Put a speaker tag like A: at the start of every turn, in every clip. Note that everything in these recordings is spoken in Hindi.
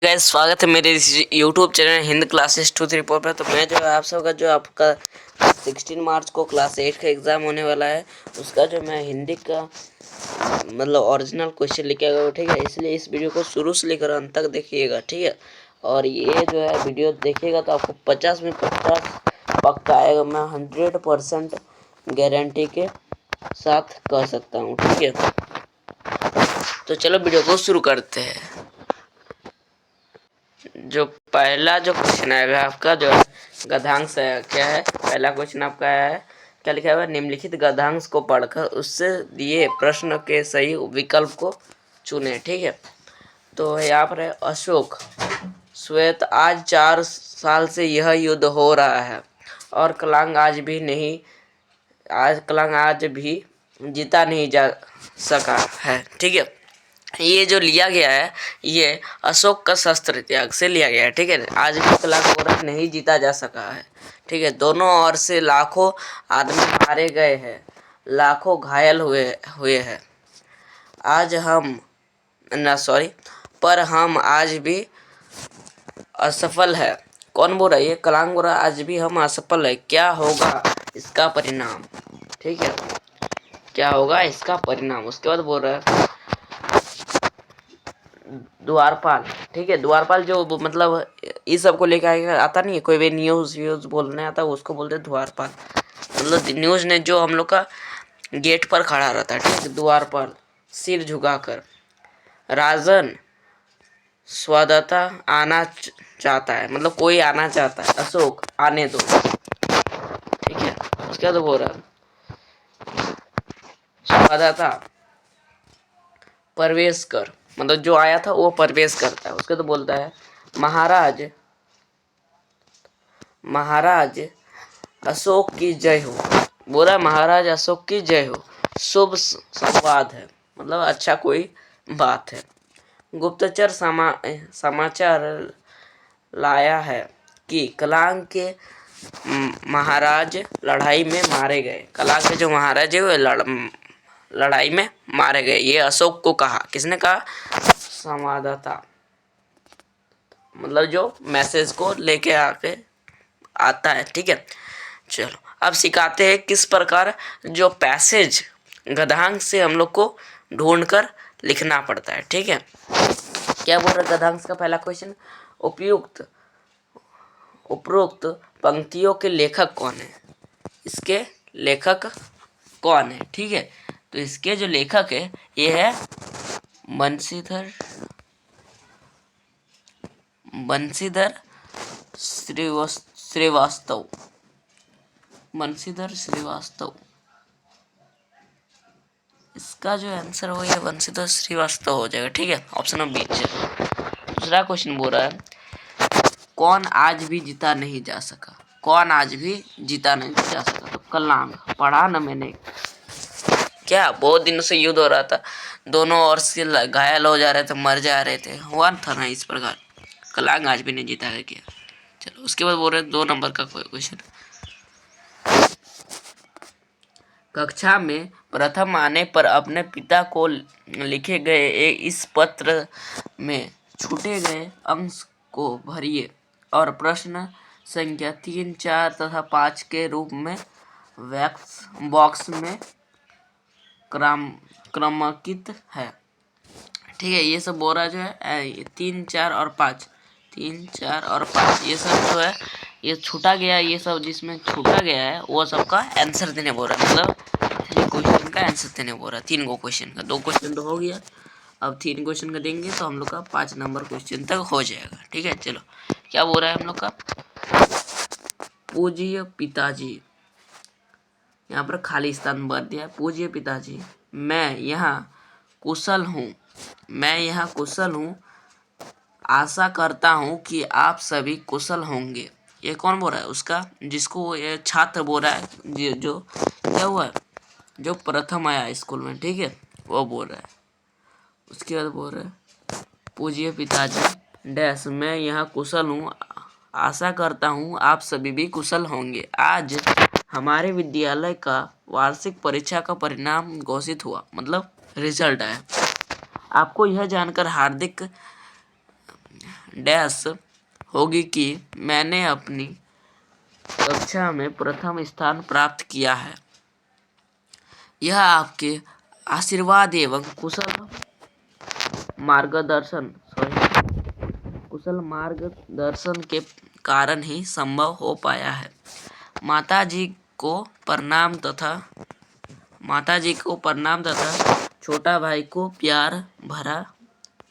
A: गाइस, स्वागत है मेरे इस यूट्यूब चैनल हिंद क्लासेस 234 पर। तो मैं जो है आप सबका जो आपका 16 मार्च को क्लास 8 का एग्ज़ाम होने वाला है, उसका जो मैं हिंदी का मतलब ओरिजिनल क्वेश्चन लेके आया हूँ। ठीक है, इसलिए इस वीडियो को शुरू से लेकर अंत तक देखिएगा। ठीक है, और ये जो है वीडियो देखिएगा तो आपको 50 में 50 पक्का आएगा। मैं 100% गारंटी के साथ कह सकता हूँ। ठीक है, तो चलो वीडियो को शुरू करते हैं। जो पहला जो क्वेश्चन आएगा आपका जो है गद्यांश है। क्या है पहला क्वेश्चन आपका है, क्या लिखा हुआ है? निम्नलिखित गद्यांश को पढ़कर उससे दिए प्रश्न के सही विकल्प को चुने। ठीक है, तो यहाँ पर है अशोक श्वेत आज 4 साल से यह युद्ध हो रहा है और कलांग आज भी जीता नहीं जा सका है। ठीक है, ये जो लिया गया है ये अशोक का शस्त्र त्याग से लिया गया है। ठीक है, आज भी कलाकोरस नहीं जीता जा सका है। ठीक है, दोनों ओर से लाखों आदमी मारे गए हैं, लाखों घायल हुए हुए हैं। आज हम पर हम आज भी असफल है। कौन बोल रहा है? ये कलांग बोल रहा है आज भी हम असफल है। क्या होगा इसका परिणाम? ठीक है, क्या होगा इसका परिणाम? उसके बाद बोल रहा है द्वारपाल। ठीक है, द्वारपाल जो मतलब इस सब को लेकर आता नहीं है, कोई भी न्यूज़ व्यूज़ बोलने आता है उसको बोलते हैं द्वारपाल। मतलब न्यूज़ ने जो हम लोग का गेट पर खड़ा रहता है। ठीक है, द्वारपाल सिर झुकाकर। राजन स्वागता आना चाहता है, मतलब कोई आना चाहता है। अशोक आने दो। ठीक है, उसके बाद बोल रहा है स्वागता प्रवेश कर, मतलब जो आया था वो प्रवेश करता है। उसके तो बोलता है महाराज अशोक की जय हो। बोला महाराज अशोक की जय हो। शुभ संवाद है, मतलब अच्छा कोई बात है। गुप्तचर समाचार लाया है कि कलांग के महाराज लड़ाई में मारे गए। कलांग के जो महाराज है वो लड़ाई में मारे गए। ये अशोक को कहा। किसने कहा? संवाददाता, मतलब जो मैसेज को लेके आके आता है। ठीक है, चलो अब सिखाते हैं किस प्रकार जो पैसेज गद्यांश से हम लोग को ढूंढकर लिखना पड़ता है। ठीक है, क्या बोल रहा है गद्यांश का पहला क्वेश्चन? उपरोक्त पंक्तियों के लेखक कौन है? इसके लेखक कौन है? ठीक है, तो इसके जो लेखक है ये है बंशीधर श्रीवास्तव। बंशीधर श्रीवास्तव, इसका जो आंसर हो ये बंशीधर श्रीवास्तव हो जाएगा। ठीक है, ऑप्शन नंबर बी। दूसरा क्वेश्चन बोल रहा है कौन आज भी जीता नहीं जा सका? कौन आज भी जीता नहीं जा सका? तो कलांग। पढ़ा ना मैंने, क्या बहुत दिनों से युद्ध हो रहा था, दोनों ओर से घायल हो जा रहे थे, मर जा रहे थे, हुआ था ना इस प्रकार। कलांग आज भी नहीं जीता है क्या? चलो उसके बाद बोल रहे 2 नंबर का क्वेश्चन। कक्षा में प्रथम आने पर अपने पिता को लिखे गए इस पत्र में छूटे गए अंक को भरिए और प्रश्न संख्या 3, 4 तथा 5 के रूप में बॉक्स में क्रमांकित है। ठीक है, ये सब बोल रहा जो है 3, 4 और 5, 3, 4 और 5 ये सब जो है ये छूटा गया, ये सब जिसमें छूटा गया है वो सबका आंसर देने बोल रहा है। मतलब 3 क्वेश्चन का आंसर देने बोल रहा है। 3 क्वेश्चन का, 2 क्वेश्चन तो हो गया, अब 3 क्वेश्चन का देंगे तो हम लोग का 5 नंबर क्वेश्चन तक हो जाएगा। ठीक है, चलो क्या बोल रहा है हम लोग का? पूज्य पिताजी, यहाँ पर खाली स्थान भर दिया है। पूज्य पिताजी, मैं यहाँ कुशल हूँ, आशा करता हूँ कि आप सभी कुशल होंगे। ये कौन बोल रहा है? उसका जिसको ये छात्र बोल रहा है, जो क्या हुआ है, जो प्रथम आया स्कूल में। ठीक है, वो बोल रहा है। उसके बाद बोल रहा है पूज्य पिताजी डैश, मैं यहाँ कुशल हूँ, आशा करता हूँ आप सभी भी कुशल होंगे। आज हमारे विद्यालय का वार्षिक परीक्षा का परिणाम घोषित हुआ, मतलब रिजल्ट आया। आपको यह जानकर हार्दिक डैश होगी कि मैंने अपनी कक्षा में प्रथम स्थान प्राप्त किया है। यह आपके आशीर्वाद एवं कुशल मार्गदर्शन के कारण ही संभव हो पाया है। माताजी को प्रणाम तथा छोटा भाई को प्यार भरा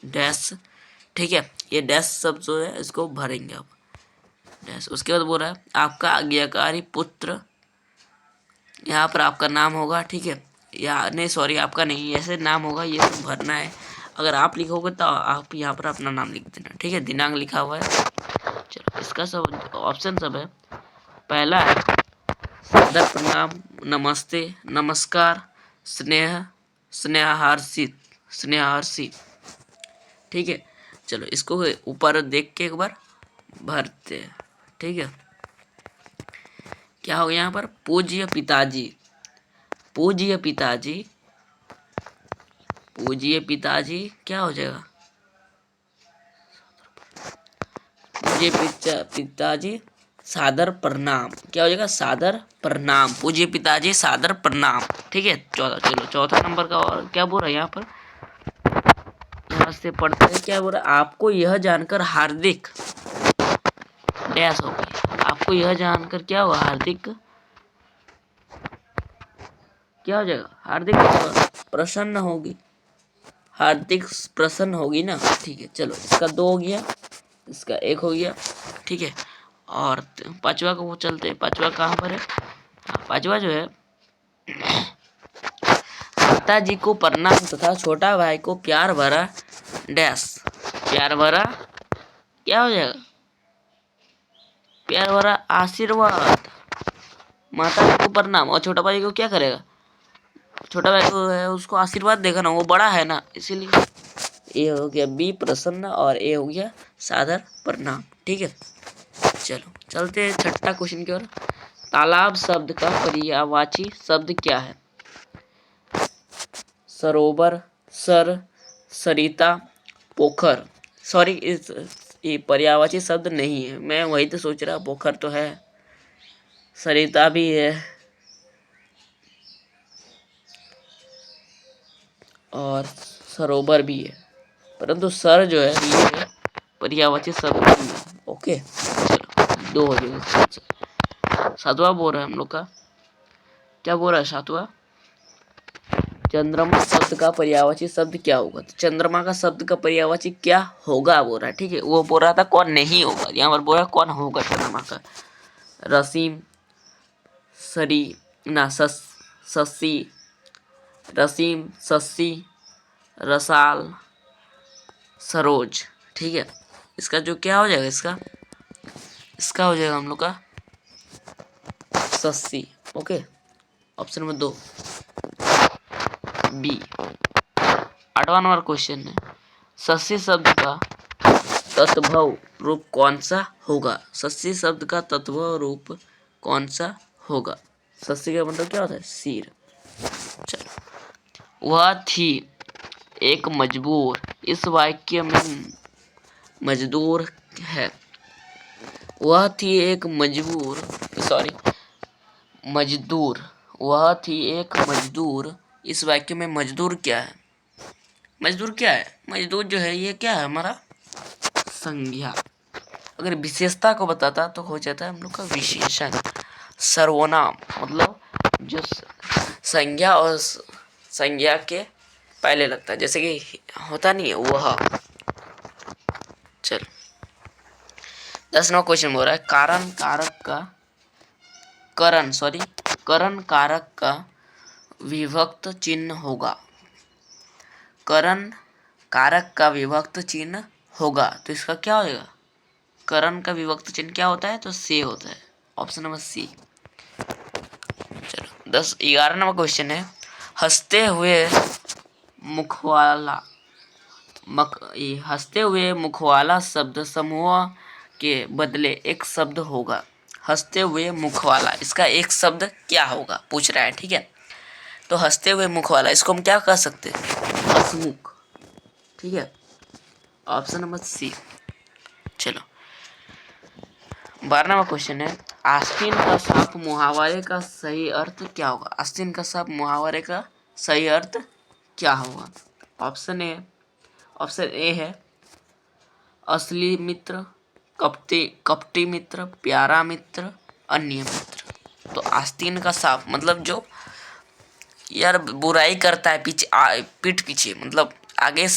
A: डैश। ठीक है, ये डैश सब जो है इसको भरेंगे अब डैश। उसके बाद बोल रहा है आपका आज्ञाकारी पुत्र, यहाँ पर आपका नाम होगा। ठीक है, या नहीं सॉरी आपका नहीं, ऐसे नाम होगा, ये सब भरना है। अगर आप लिखोगे तो आप यहाँ पर अपना नाम लिख देना। ठीक है, दिनांक लिखा हुआ है। चलो इसका सब ऑप्शन सब है। पहला है सादर प्रणाम, नमस्ते, नमस्कार, स्नेह, स्नेहार्सी। ठीक है, चलो इसको ऊपर देख के एक बार भरते हैं। ठीक है, क्या हो गया यहाँ पर? पूज्य पिताजी, पूज्य पिताजी, पूज्य पिताजी क्या हो जाएगा? पूज्य पिताजी सादर प्रणाम, क्या हो जाएगा? सादर प्रणाम, पूज्य पिताजी सादर प्रणाम। ठीक है, चौथा नंबर का और क्या बोल रहा है यहाँ पर? यहाँ से पढ़ते हैं क्या बोल रहा है? आपको यह जानकर हार्दिक डैश हो गई। आपको यह जानकर क्या हुआ? हार्दिक क्या हो जाएगा? हार्दिक प्रसन्न होगी, हार्दिक प्रसन्न होगी ना। ठीक है, चलो इसका 2 हो गया, इसका 1 हो गया। ठीक है, और पांचवा को वो चलते हैं। पांचवा कहाँ पर है? पांचवा जो है माता जी को प्रणाम तथा छोटा भाई को प्यार भरा डैश। प्यार भरा क्या हो जाएगा? प्यार भरा आशीर्वाद। माता जी को प्रणाम और छोटा भाई को क्या करेगा? छोटा भाई को है उसको आशीर्वाद देगा ना, वो बड़ा है ना, इसीलिए। ए हो गया बी प्रसन्न और ए हो गया सादर प्रणाम। ठीक है, चलो चलते हैं छठा क्वेश्चन की ओर। तालाब शब्द का पर्यायवाची शब्द क्या है? सरोवर, सर, सरिता, पोखर। सॉरी, ये पर्यायवाची शब्द नहीं है, मैं वही तो सोच रहा। पोखर तो है, सरिता भी है और सरोवर भी है, परंतु सर जो है ये पर्यायवाची शब्द नहीं है। ओके, चलो 2 हो जाएगा। सातवां बोल रहा है हम लोग का, क्या बोल रहा है सातवां? चंद्रमा शब्द का पर्यायवाची शब्द क्या होगा? तो चंद्रमा का शब्द का पर्यायवाची क्या होगा बोल रहा है। ठीक है, वो बोल रहा था कौन नहीं होगा, यहाँ पर बोल रहा है कौन होगा चंद्रमा का। रसीम, सरी ना शशि, रसीम, शशि, रसाल, सरोज। ठीक है, इसका जो क्या हो जाएगा? इसका हो जाएगा हम लोग का शशि। Okay, option number 2 B. 8वां नंबर क्वेश्चन है शशि शब्द का तत्भव रूप कौन सा होगा? शशि शब्द का तत्भव रूप कौन सा होगा? शशि का मतलब क्या होता है? सिर। चलो, वह थी एक मजबूर, इस वाक्य में मजदूर है। वह थी एक मजदूर, वह थी एक मजदूर, इस वाक्य में मजदूर क्या है? मजदूर क्या है? मजदूर जो है ये क्या है? हमारा संज्ञा। अगर विशेषता को बताता तो हो जाता है हम लोग का विशेषण। सर्वनाम मतलब जो संज्ञा और संज्ञा के पहले लगता है, जैसे कि होता नहीं है वह। चल 10वां क्वेश्चन बोल रहा है करण कारक का विभक्त चिन्ह होगा। करण कारक का विभक्त चिन्ह होगा, तो इसका क्या होगा? करण का विभक्त चिन्ह क्या होता है? तो से होता है, ऑप्शन नंबर सी। चलो 11 नंबर क्वेश्चन है हंसते हुए मुखवाला शब्द समूह के बदले एक शब्द होगा। हंसते हुए मुखवाला, इसका एक शब्द क्या होगा पूछ रहा है। ठीक है, तो हंसते हुए मुखवाला इसको हम क्या कह सकते हैं? हंसमुख। ठीक है, ऑप्शन नंबर सी। 12वां क्वेश्चन है, आस्तीन का साफ मुहावरे का सही अर्थ क्या होगा? आस्तीन का साफ मुहावरे का सही अर्थ क्या होगा? ऑप्शन ए है असली मित्र, कपटी मित्र, प्यारा मित्र, अन्य मित्र। तो आस्तीन का साफ मतलब जो यार बुराई करता है पीठ पीछे, मतलब आगे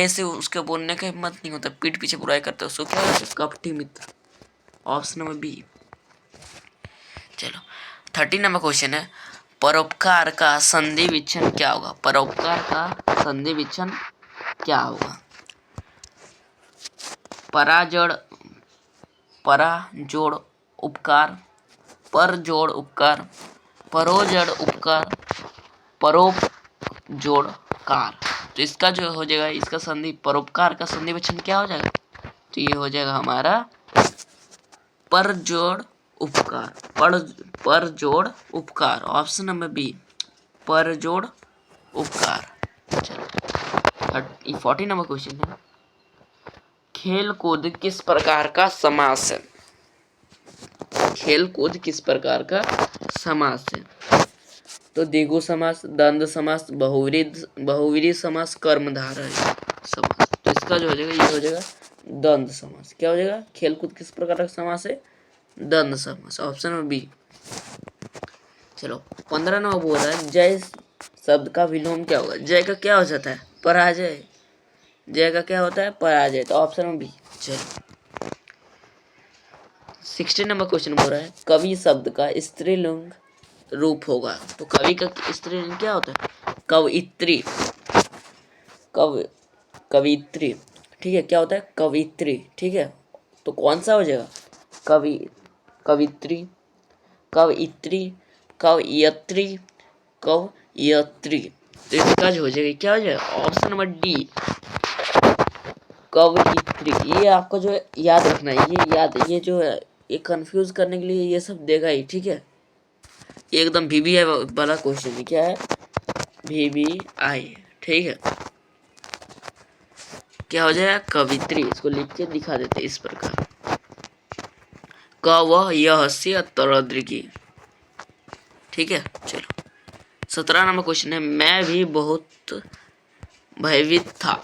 A: से उसके बोलने का हिम्मत नहीं होता, पीठ पीछे बुराई करता है, उसको क्या कहते हैं? कपटी मित्र। Option number B. चलो 13 नंबर क्वेश्चन है, परोपकार का संधि विच्छेद क्या होगा? परोपकार का संधि विच्छेद क्या होगा? परा जोड़ उपकार, पर जोड़ उपकार, परोजड़ उपकार, परोप जोड़ कार। तो इसका जो हो जाएगा, इसका संधि परोपकार का संधि विच्छेद क्या हो जाएगा? तो ये हो जाएगा हमारा पर जोड़ उपकार, पर जोड़ उपकार। ऑप्शन नंबर बी, पर जोड़ उपकार। चलो 40 नंबर क्वेश्चन है, खेल कूद किस प्रकार का समास है? खेल कूद किस प्रकार का समास है? तो द्विगु समास, द्वंद्व समास, बहुव्रीहि समास, कर्मधारय समास। तो इसका जो हो जाएगा, ये हो जाएगा द्वंद्व समास। क्या हो जाएगा? खेल कूद किस प्रकार का समास है? द्वंद्व समास। Option number B. चलो 15 नंबर बोल रहा है, जय शब्द का विलोम क्या होगा? जय का क्या हो जाता है? पराजय। जय का क्या होता है? पराजय। तो ऑप्शन नंबर बी। चलो 16 नंबर क्वेश्चन बोल रहा है, कवि शब्द का स्त्रीलिंग रूप होगा। तो कवि का स्त्रीलिंग क्या होता है? कवयित्री। कवित्री, ठीक है। क्या होता है? कवित्री, ठीक है। तो कौन सा हो जाएगा? कवित्री, कवयित्री, कवयत्री, कवयत्री। तो इसका जो हो जाएगा, क्या हो जाएगा? ऑप्शन नंबर डी, कवयित्री। ये आपको जो है याद रखना है, ये जो है ये कंफ्यूज करने के लिए ये सब देगा ही, ठीक है। ये एकदम VBI वाला क्वेश्चन है। क्या है? VBI, ठीक है। क्या हो जाएगा? कवित्री। इसको लिख के दिखा देते इस प्रकार, क व य से की, ठीक है। चलो 17 नंबर क्वेश्चन है, मैं भी बहुत भयभीत था।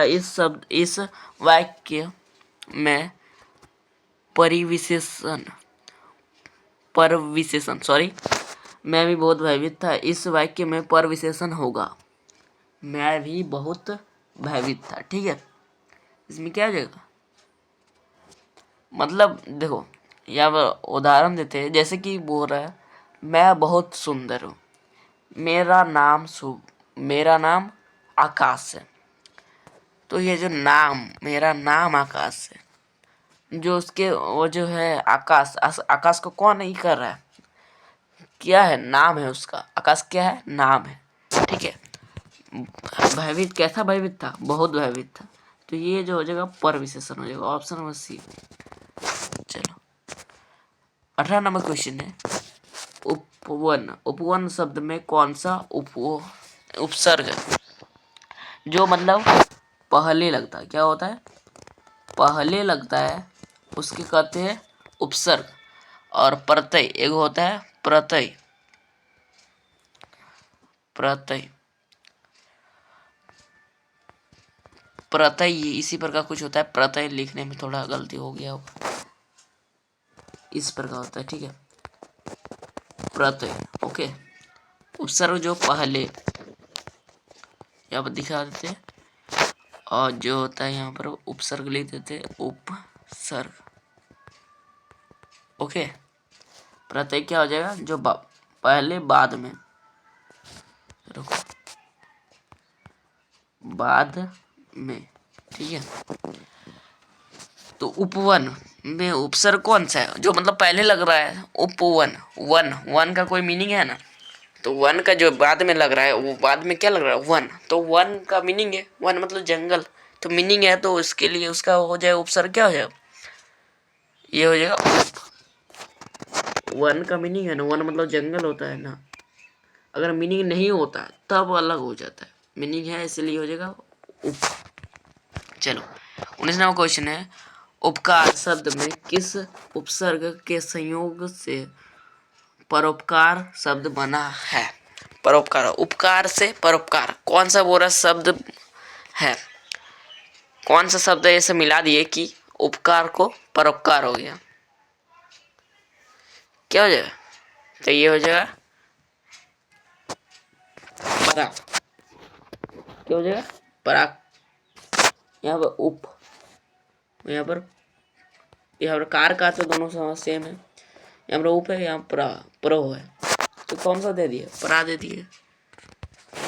A: इस वाक्य में परविशेषण सॉरी, मैं भी बहुत भयभीत था, इस वाक्य में परविशेषण होगा। मैं भी बहुत भयभीत था, ठीक है। इसमें क्या हो जाएगा? मतलब देखो, यहाँ पर उदाहरण देते हैं, जैसे कि बोल रहा है, मैं बहुत सुंदर हूँ, मेरा नाम आकाश है। तो ये जो नाम, मेरा नाम आकाश है, जो उसके वो जो है आकाश को कौन नहीं कर रहा है? क्या है? नाम है उसका। आकाश क्या है? नाम है, ठीक है। भयभीत, कैसा भयभीत था? बहुत भयभीत था। तो ये जो हो जाएगा पर विशेषण हो जाएगा। Option number C. चलो 18 नंबर क्वेश्चन है, उपवन शब्द में कौन सा उपसर्ग है जो मतलब पहले लगता है? क्या होता है? पहले लगता है, उसके कहते हैं उपसर्ग। और प्रत्यय एक होता है प्रत्यय। इसी प्रकार कुछ होता है। प्रत्यय लिखने में थोड़ा गलती हो गया होगा, इस प्रकार होता है, ठीक है। प्रत्यय, ओके। उपसर्ग जो पहले यहाँ पर दिखा देते हैं, और जो होता है यहाँ पर उपसर्ग लिख देते हैं, उपसर्ग, ओके। प्रत्यय क्या हो जाएगा? जो पहले बाद में, रुको, बाद में, ठीक है। तो उपवन में उपसर्ग कौन सा है? जो मतलब पहले लग रहा है। उपवन, वन का कोई मीनिंग है ना? तो वन का जो बाद में लग रहा है, वो बाद में क्या लग रहा है? वन। तो वन का मीनिंग है, वन मतलब जंगल, तो मीनिंग है, तो इसके लिए उसका हो जाए उपसर्ग। क्या हो जाएगा? ये हो जाएगा वन का मीनिंग है ना, वन मतलब जंगल होता है ना। अगर मीनिंग नहीं होता तब अलग हो जाता है, मीनिंग है इसलिए हो जाएगा उप। चलो 19वां क्वेश्चन है, उपकार शब्द में किस उपसर्ग के संयोग से परोपकार शब्द बना है? परोपकार, उपकार से परोपकार, कौन सा बोरा शब्द है? कौन सा शब्द ऐसे मिला दिए कि उपकार को परोपकार हो गया? क्या हो जाएगा? तो ये हो जाएगा परा। क्या हो जाएगा? पराग। यहाँ पर उप, यहाँ पर कार का तो दोनों सेम है। यहाँ पर उप है, यहाँ पर प्रो है, तो कौन सा दे दिए? परा दे दिए।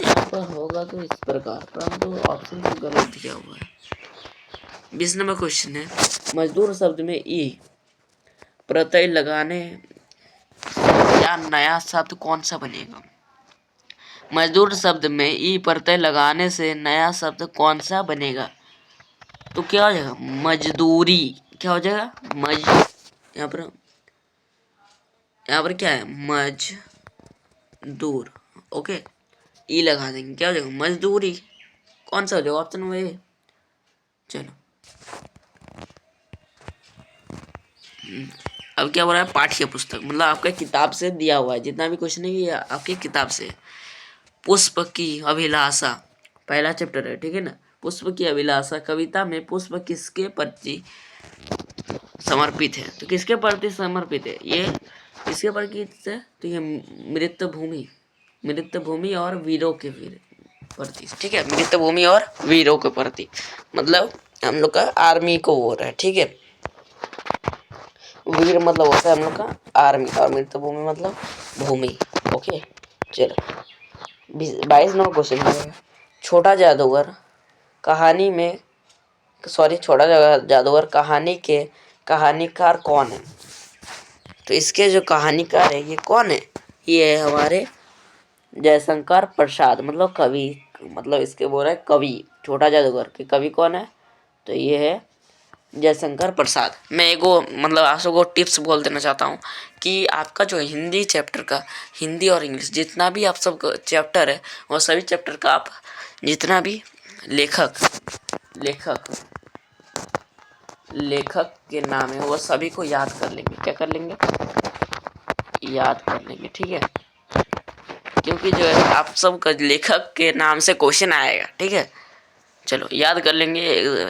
A: यहाँ पर होगा तो इस प्रकार, परंतु ऑप्शन तो गलत दिया हुआ है। 20 नंबर क्वेश्चन है, मजदूर शब्द में ई प्रत्यय लगाने या नया शब्द कौन सा बनेगा? मजदूर शब्द में ई प्रत्यय लगाने से नया शब्द कौन सा बनेगा? तो क्या हो जाएगा? मजदूरी। क्या हो जाएगा? यहाँ पर क्या है? मजदूर। ओके, ई लगा देंगे, क्या हो जाएगा? मजदूरी। कौन सा हो जाएगा? ऑप्शन में ए। चलो, अब क्या बोल रहा है? पाठ्य पुस्तक, मतलब आपका किताब से दिया हुआ है, जितना भी क्वेश्चन है ये आपकी किताब से। पुष्प की अभिलाषा पहला चैप्टर है, ठीक है ना। पुष्प की अभिलाषा कविता में पुष्प किसके प्रति समर्पित है? तो किसके प्रति समर्पित है ये? किसके प्रति है? तो ये मृत भूमि और वीरों के प्रति, ठीक है। मृत भूमि और वीरों के प्रति, मतलब हम लोग का आर्मी को हो रहा है, ठीक है। वीर मतलब होता है हम लोग का आर्मी, और मृत भूमि मतलब भूमि। ओके, चलो 22 नंबर क्वेश्चन है, छोटा जादूगर कहानी के कहानीकार कौन है? तो इसके जो कहानीकार है ये कौन है? ये है हमारे जयशंकर प्रसाद, मतलब कवि, मतलब इसके बोल रहे कवि। छोटा जादूगर के कवि कौन है? तो ये है जयशंकर प्रसाद। मैं एगो मतलब आप सबको टिप्स बोल देना चाहता हूँ कि आपका जो हिंदी चैप्टर का, हिंदी और इंग्लिश जितना भी आप सब चैप्टर है, वो सभी चैप्टर का आप जितना भी लेखक के नाम है वो सभी को याद कर लेंगे। क्या कर लेंगे? याद कर लेंगे, ठीक है। क्योंकि जो है आप सब लेखक के नाम से क्वेश्चन आएगा, ठीक है। चलो याद कर लेंगे,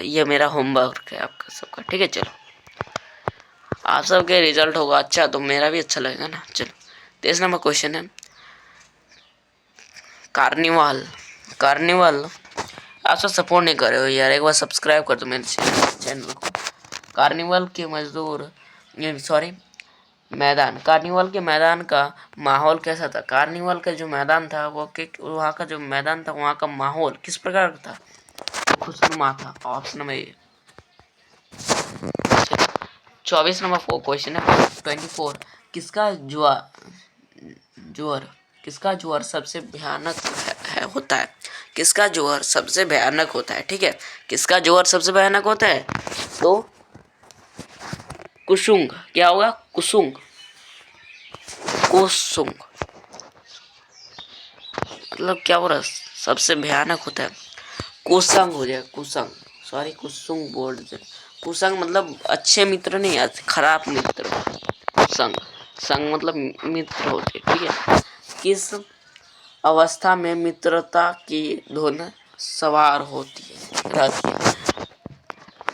A: ये मेरा होमवर्क है आपका सबका, ठीक है। चलो आप सबके रिजल्ट होगा अच्छा तो मेरा भी अच्छा लगेगा ना। चलो 23 नंबर क्वेश्चन है, कार्निवाल आप सब सपोर्ट नहीं कर रहे हो यार, एक बार सब्सक्राइब कर दो मेरे चैनल को। कार्निवाल के कार्निवाल के मैदान का माहौल कैसा था? कार्निवाल का जो मैदान था वहाँ का जो मैदान था, वहाँ का माहौल किस प्रकार का था? खुशनुमा था। ऑप्शन में 24 नंबर क्वेश्चन है 24, किसका ज्वर सबसे भयानक होता है? किसका ज्वर सबसे भयानक होता है? ठीक है, किसका ज्वर सबसे भयानक होता है? तो कुसुंग। क्या होगा? कुसुंग मतलब क्या हो रहा है? सबसे भयानक होता है कुसंग हो जाएगा। कुसुंग बोल दे। कुसंग मतलब अच्छे मित्र नहीं, खराब मित्र। संग मतलब मित्र होते, ठीक है। किस अवस्था में मित्रता की धुन सवार रहती है?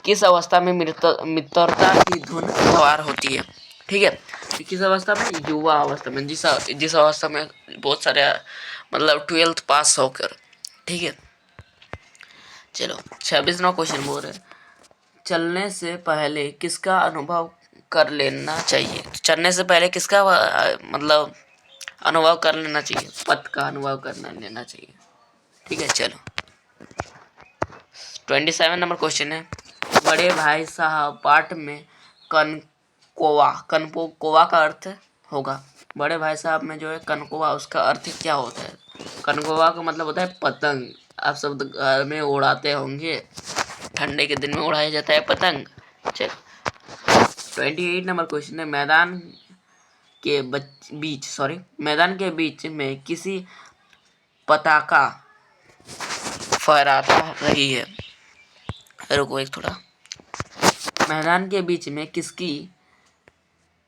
A: किस अवस्था में मित्रता की धुन सवार होती है? ठीक है, किस अवस्था में? युवा अवस्था में, जिस अवस्था में बहुत सारे मतलब 12th पास होकर, ठीक है। चलो 26वां क्वेश्चन बोल रहे, चलने से पहले किसका अनुभव कर लेना चाहिए? चलने से पहले किसका मतलब अनुभव कर लेना चाहिए? पथ का अनुभव करना लेना चाहिए, ठीक है। चलो 27 नंबर क्वेश्चन है, बड़े भाई साहब पाठ में कनकोवा का अर्थ होगा। बड़े भाई साहब में जो है कनकोवा, उसका अर्थ क्या होता है? कनकोवा का मतलब होता है पतंग। आप सब घर में उड़ाते होंगे, ठंडे के दिन में उड़ाया जाता है पतंग। चलो 28 नंबर क्वेश्चन है, मैदान के बीच में किसी पताका फहराता रही है। रुको एक थोड़ा, मैदान के बीच में किसकी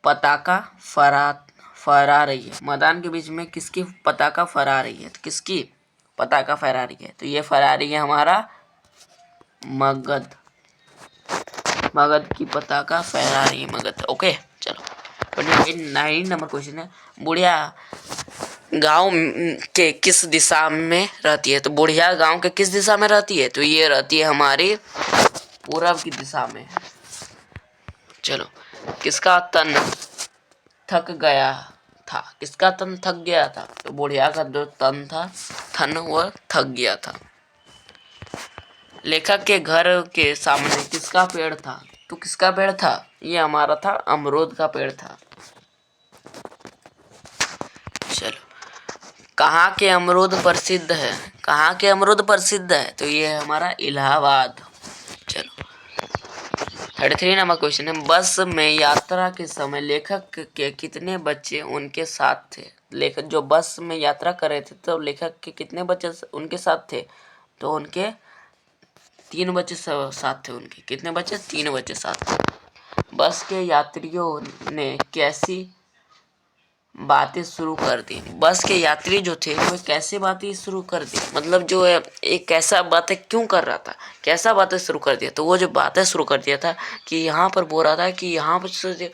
A: पताका फहरा रही है? मैदान के बीच में किसकी पताका फहरा रही है? तो किसकी पताका फहरा रही है? तो ये फहरा रही है हमारा मगध की पताका फहरा रही है मगध। ओके चलो 29 नंबर क्वेश्चन है, बुढ़िया गांव के किस दिशा में रहती है? तो बुढ़िया गांव के किस दिशा में रहती है? तो ये रहती है हमारी पूरब की दिशा में। चलो किसका तन थक गया था? किसका तन थक गया था? तो बुढ़िया का जो तन था, थन, वह थक गया था। लेखक के घर के सामने किसका पेड़ था? तो किसका पेड़ था? ये हमारा था अमरूद का पेड़ था। चलो कहाँ के अमरूद प्रसिद्ध है? कहाँ के अमरूद प्रसिद्ध है? तो ये है हमारा इलाहाबाद। चलो 33 नंबर क्वेश्चन है, बस में यात्रा के समय लेखक के कितने बच्चे उनके साथ थे? लेखक जो बस में यात्रा कर रहे थे तो लेखक के कितने बच्चे उनके साथ थे? तो उनके 3 बच्चे साथ थे। उनके कितने बच्चे? 3 बच्चे साथ थे। बस के यात्रियों ने कैसी बातें शुरू कर दी? बस के यात्री जो थे वो कैसे बातें शुरू कर दी? मतलब जो है एक कैसा बातें क्यों कर रहा था, कैसा बातें शुरू कर दिया? तो वो जो बातें शुरू कर दिया था कि यहाँ पर बोल रहा था कि यहाँ पर से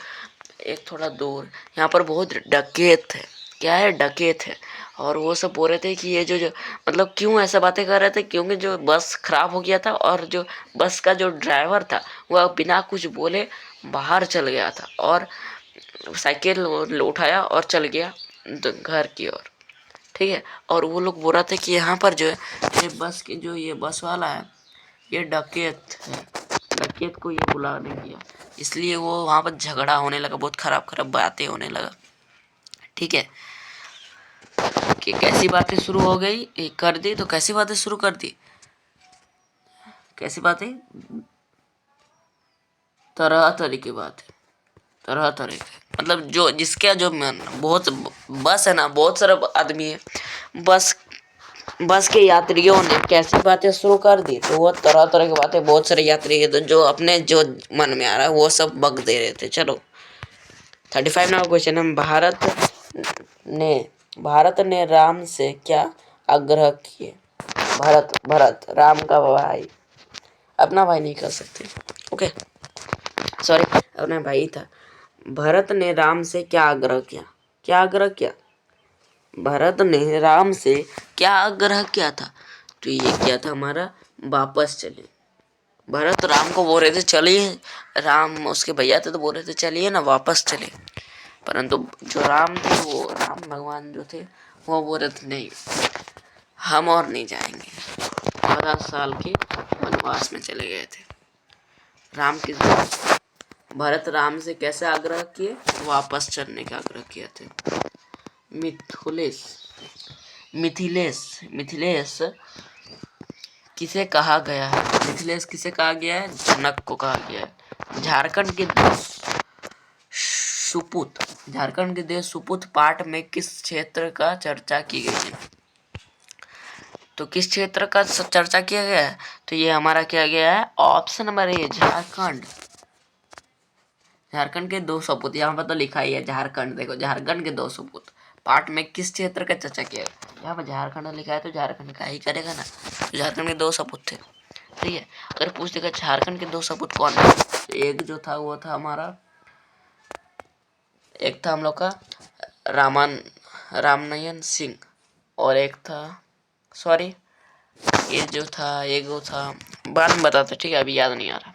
A: एक थोड़ा दूर यहाँ पर बहुत डकैत है। क्या है? डकैत है। और वो सब बोल रहे थे कि ये जो मतलब क्यों ऐसा बातें कर रहे थे? क्योंकि जो बस खराब हो गया था और जो बस का जो ड्राइवर था वह बिना कुछ बोले बाहर चल गया था और साइकिल उठाया और चल गया घर की ओर। ठीक है। और वो लोग बोल रहा था कि यहाँ पर जो है ये बस के जो ये बस वाला है ये डकैत है, डकैत को ये बुला नहीं किया, इसलिए वो वहाँ पर झगड़ा होने लगा, बहुत खराब खराब बातें होने लगा। ठीक है कि कैसी बातें शुरू हो गई कर दी? तो कैसी बातें शुरू कर दी? कैसी बातें? तरह तरह की बातें, तरह तरह के मतलब जो जिसका जो बहुत बस है ना, बहुत सारा आदमी है, बस के यात्रियों ने कैसी बातें शुरू कर दी? तो वो तरह तरह की बातें, बहुत सारे यात्री है तो जो अपने जो मन में आ रहा है वो सब बक दे रहे थे। चलो 35 नंबर क्वेश्चन है, भारत ने राम से क्या आग्रह किए? भरत राम का भाई, अपना भाई नहीं कर सकते। ओके सॉरी, अपना भाई था। भरत ने राम से क्या आग्रह किया? क्या आग्रह किया? भरत ने राम से क्या आग्रह किया था? तो ये क्या था हमारा, वापस चले। भरत राम को बोल रहे थे चलिए, राम उसके भैया थे तो बोल रहे थे चलिए ना वापस चले, परंतु जो राम थे वो राम भगवान जो थे वो बोल रहे थे नहीं, हम और नहीं जाएंगे। 14 साल के वनवास में चले गए थे। भरत राम से कैसे आग्रह किए? वापस चलने का आग्रह किए थे। मिथिलेश किसे कहा गया है? मिथिलेश किसे कहा गया है? जनक को कहा गया है। झारखंड के देश सुपुत पाठ में किस क्षेत्र का चर्चा की गई है? तो किस क्षेत्र का चर्चा किया गया है? तो ये हमारा किया गया है option number A, Jharkhand. Jharkhand के 2 सपूत, यहाँ पर तो लिखा ही है झारखंड, देखो झारखंड के 2 सपूत पाठ में किस क्षेत्र का चर्चा किया? यहाँ पर झारखंड लिखा है तो झारखंड का ही करेगा ना, तो झारखंड के 2 सपूत थे। ठीक है, अगर पूछ देगा झारखंड के 2 सपूत कौन है, तो एक जो था वो था हमारा, एक था हम लोग का रामनयन सिंह और एक था सॉरी ये जो था एक वो था, बाद में बताते। ठीक है, अभी याद नहीं आ रहा।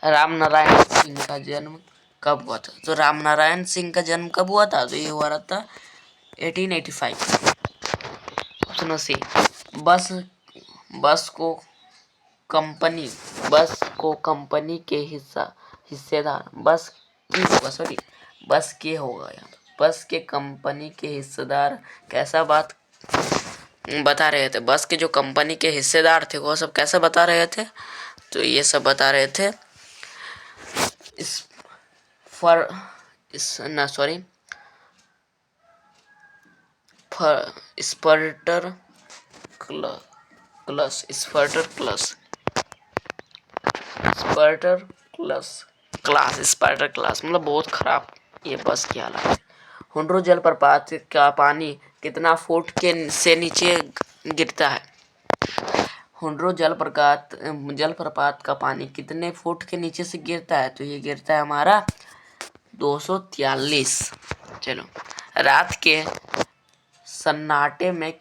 A: राम नारायण सिंह का जन्म कब हुआ था? तो राम नारायण सिंह का जन्म कब हुआ था? तो ये हुआ था 1885। Option C. बस को कंपनी के हिस्सेदार बस के होगा यहाँ, बस के कंपनी के हिस्सेदार कैसा बात बता रहे थे? बस के जो कंपनी के हिस्सेदार थे वो सब कैसे बता रहे थे? तो ये सब बता रहे थे स्पर्टर स्पार्टर क्लास स्पार्टर क्लास मतलब बहुत खराब ये बस की हालत है। हुंड्रो जलप्रपात का पानी कितना फुट से नीचे गिरता है? हुंड्रो जलप्रपात का पानी कितने फुट के नीचे से गिरता है? तो ये गिरता है हमारा 243। चलो, रात के सन्नाटे में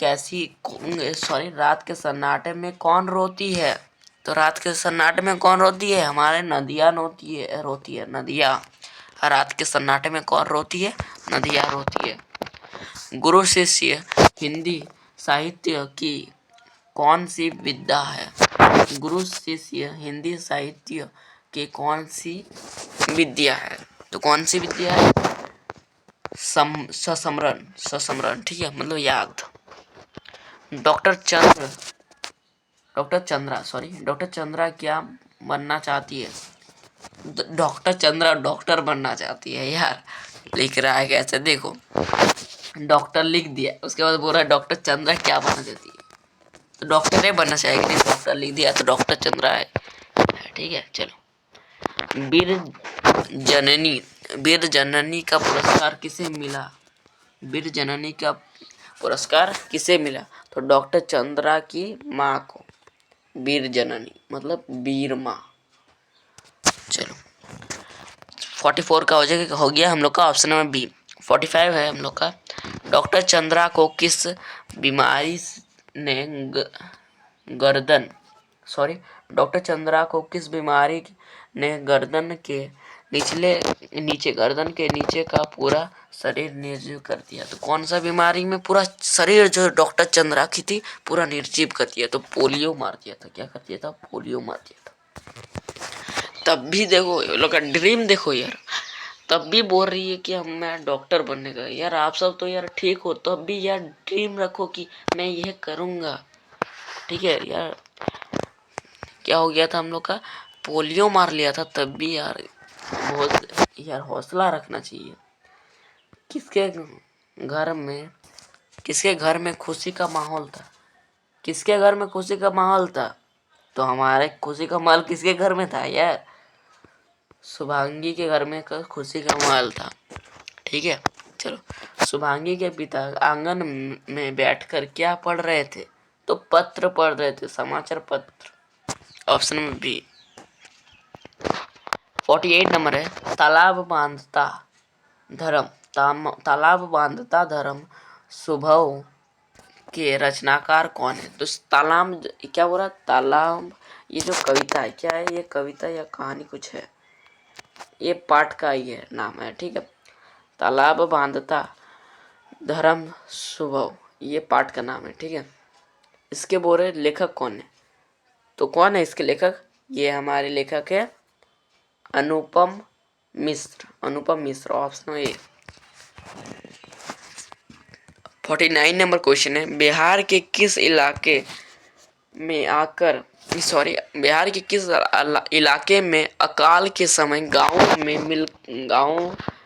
A: रात के सन्नाटे में कौन रोती है? तो रात के सन्नाटे में कौन रोती है? हमारे नदियाँ रोती है नदियाँ। रात के सन्नाटे में कौन रोती है? नदियाँ रोती है। गुरु शिष्य हिंदी साहित्य की कौन सी विद्या है? गुरु शिष्य हिंदी साहित्य की कौन सी विद्या है? तो कौन सी विद्या है? सस्मरण, ठीक है, मतलब याद। डॉक्टर चंद्रा क्या बनना चाहती है? डॉक्टर चंद्रा डॉक्टर बनना चाहती है यार। लिख रहा है कैसे, देखो, डॉक्टर लिख दिया, उसके बाद बोल रहा है डॉक्टर चंद्रा क्या बनना चाहती है। तो डॉक्टर ही बनना चाहेगी, नहीं डॉक्टर लिख दिया तो डॉक्टर चंद्रा है, ठीक है। चलो, वीर जननी का पुरस्कार किसे मिला? वीर जननी का पुरस्कार किसे मिला? तो डॉक्टर चंद्रा की माँ को वीर जननी मतलब वीर माँ। चलो, 44 का हो गया हम लोग का ऑप्शन नंबर बी। 45 है हम लोग का। डॉक्टर चंद्रा को किस बीमारी ने डॉक्टर चंद्रा को किस बीमारी ने गर्दन के नीचे का पूरा शरीर निर्जीव कर दिया? तो कौन सा बीमारी में पूरा शरीर जो डॉक्टर चंद्रा की थी पूरा निर्जीव कर दिया? तो पोलियो मार दिया था। क्या कर दिया था? पोलियो मार दिया था। तब भी देखो लोग का ड्रीम देखो यार, तब भी बोल रही है कि मैं डॉक्टर बनने का। यार आप सब तो यार ठीक हो, तब भी यार ड्रीम रखो कि मैं यह करूँगा, ठीक है यार। क्या हो गया था हम लोग का? पोलियो मार लिया था, तब भी यार बहुत यार हौसला रखना चाहिए। किसके घर में खुशी का माहौल था? किसके घर में खुशी का माहौल था? तो हमारे खुशी का माहौल किसके घर में था यार? शुभांगी के घर में खुशी का माहौल था, ठीक है। चलो, शुभांगी के पिता आंगन में बैठकर क्या पढ़ रहे थे? तो पत्र पढ़ रहे थे, समाचार पत्र। ऑप्शन में बी। 48 नंबर है। तालाब बांधता धर्म स्वभाव के रचनाकार कौन है? तो तालाब क्या बोला? तालाब, ये जो कविता है क्या है? ये कविता या कहानी कुछ है, ये पाठ का ही है, नाम है, ठीक है। तालाब बांधता धर्म स्वभाव, ये पाठ का नाम है, ठीक है। इसके बोले लेखक कौन है? तो कौन है इसके लेखक? ये हमारे लेखक है Anupam Mishra, option A. 49 number question है। बिहार के किस इलाके में अकाल के समय गांव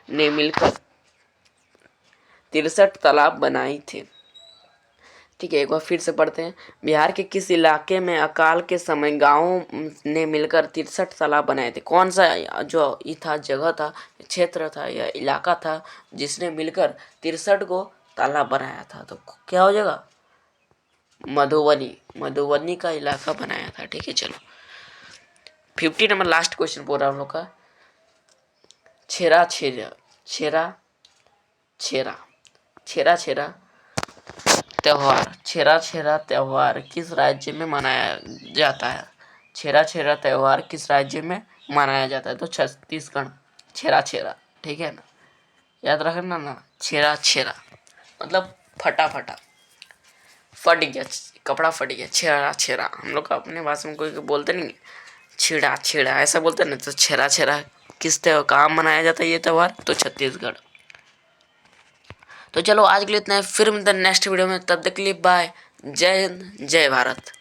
A: ने मिलकर 63 तालाब बनाए थे? ठीक है, एक बार फिर से पढ़ते हैं। बिहार के किस इलाके में अकाल के समय गांव ने मिलकर 63 तालाब बनाए थे? कौन सा जो ये था, जगह था, क्षेत्र था या इलाका था जिसने मिलकर 63 को तालाब बनाया था? तो क्या हो जाएगा? मधुबनी का इलाका बनाया था, ठीक है। चलो, 50 नंबर लास्ट क्वेश्चन बोल रहा हम लोग का। छेरा त्योहार किस राज्य में मनाया जाता है? छेरा त्योहार किस राज्य में मनाया जाता है? तो छत्तीसगढ़। छेरा, ठीक है ना, याद रखना ना। छेरा मतलब फटा फट गया, कपड़ा फट गया। छेरा हम लोग का अपने भाषा में कोई बोलते नहीं, छेड़ा ऐसा बोलते ना। तो छेरा किस त्योहार कहाँ मनाया जाता है ये त्योहार? तो छत्तीसगढ़। तो चलो आज के लिए इतना है, फिर मिलते हैं नेक्स्ट वीडियो में। तब तक के लिए बाय। जय हिंद, जय भारत।